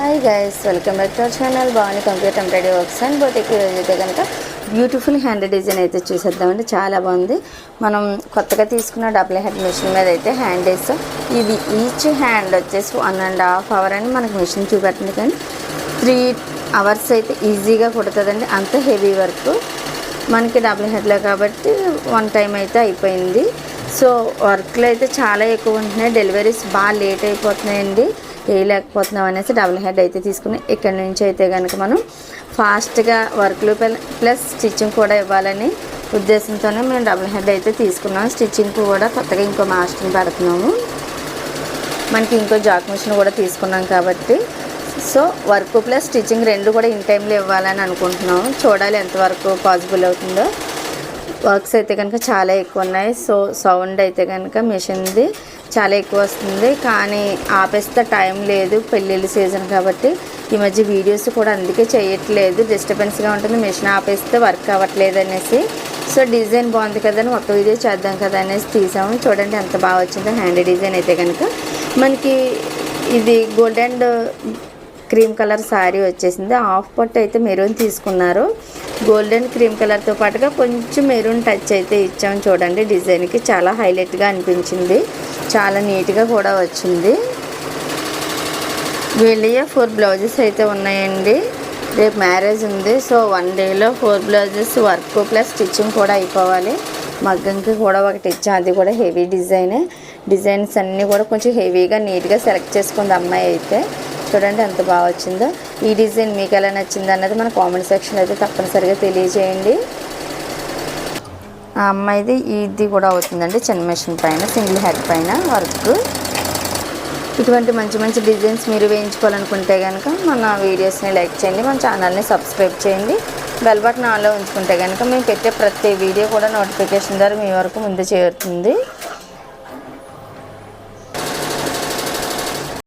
Hi guys, welcome back to our channel Bhavani computer embroidery works and boutique. ఈరోజు అయితే కనుక beautiful hand design అయితే చూసేద్దామండి. చాలా బాగుంది. మనం కొత్తగా తీసుకున్న డబుల్ హెడ్ మిషన్ మీద అయితే హ్యాండ్ వేస్తాం. ఇది ఈచ్ హ్యాండ్ వచ్చేసి 1.5 hours అని మనకు మిషన్ చూపెట్టింది, కానీ 3 hours అయితే ఈజీగా కుడుతుందండి. అంత హెవీ వర్క్ మనకి డబుల్ హెడ్లో కాబట్టి 1 time అయితే అయిపోయింది. సో వర్క్లు అయితే చాలా ఎక్కువ ఉంటున్నాయి. డెలివరీస్ బాగా లేట్ అయిపోతున్నాయండి, వేయలేకపోతున్నాం అనేసి డబుల్ హెడ్ అయితే తీసుకుని ఇక్కడ నుంచి అయితే కనుక మనం ఫాస్ట్గా వర్క్లు ప్లస్ స్టిచ్చింగ్ కూడా ఇవ్వాలని ఉద్దేశంతోనే మేము డబుల్ హెడ్ అయితే తీసుకున్నాం. స్టిచ్చింగ్ కూడా కొత్తగా ఇంకో మాస్టర్ని పెడుతున్నాము. మనకి ఇంకో జాక్ మిషన్ కూడా తీసుకున్నాం కాబట్టి సో వర్క్ ప్లస్ స్టిచ్చింగ్ రెండు కూడా ఇన్ టైంలో ఇవ్వాలని అనుకుంటున్నాము. చూడాలి ఎంతవరకు పాసిబుల్ అవుతుందో. వర్క్స్ అయితే కనుక చాలా ఎక్కువ ఉన్నాయి. సో సౌండ్ అయితే కనుక మిషన్ది చాలా ఎక్కువ వస్తుంది, కానీ ఆపేస్తే టైం లేదు. పెళ్ళిళ్ళ సీజన్ కాబట్టి ఈ మధ్య వీడియోస్ కూడా అందుకే చేయట్లేదు. డిస్టర్బెన్స్గా ఉంటుంది, మిషన్ ఆపేస్తే వర్క్ అవ్వట్లేదు అనేసి. సో డిజైన్ బాగుంది కదా అని ఒక వీడియో చేద్దాం కదా అనేసి తీసాము. చూడండి ఎంత బాగా వచ్చిందో హ్యాండ్ డిజైన్ అయితే కనుక. మనకి ఇది gold and cream colour sari వచ్చేసింది. హాఫ్ పట్టు అయితే మెరూన్ తీసుకున్నారు. గోల్డెన్ క్రీమ్ కలర్తో పాటుగా కొంచెం మెరూన్ టచ్ అయితే ఇచ్చాము. చూడండి డిజైన్కి చాలా హైలైట్గా అనిపించింది, చాలా నీట్గా కూడా వచ్చింది. వీళ్ళే 4 బ్లౌజెస్ అయితే ఉన్నాయండి. రేపు మ్యారేజ్ ఉంది. So 1 dayలో 4 blouses work plus stitching కూడా అయిపోవాలి. మగ్గంకి కూడా ఒకటి ఇచ్చాం, అది కూడా హెవీ డిజైనే. డిజైన్స్ అన్నీ కూడా కొంచెం హెవీగా నీట్గా సెలెక్ట్ చేసుకుంది అమ్మాయి అయితే. చూడండి ఎంత బాగా వచ్చిందో. ఈ డిజైన్ మీకు ఎలా నచ్చింది అన్నది మన కామెంట్ సెక్షన్ అయితే తప్పనిసరిగా తెలియజేయండి. ఆ అమ్మాయిది ఇది కూడా అవుతుందండి చిన్న మెషిన్ పైన, సింగిల్ హెడ్ పైన వర్క్. ఇటువంటి మంచి మంచి డిజైన్స్ మీరు వేయించుకోవాలనుకుంటే కనుక మన వీడియోస్ని లైక్ చేయండి, మన ఛానల్ని సబ్స్క్రైబ్ చేయండి. బెల్ బటన్ ఆన్లో ఉంచుకుంటే కనుక మేము పెట్టే ప్రతి వీడియో కూడా నోటిఫికేషన్ ద్వారా మీ వరకు ముందు చేరుతుంది.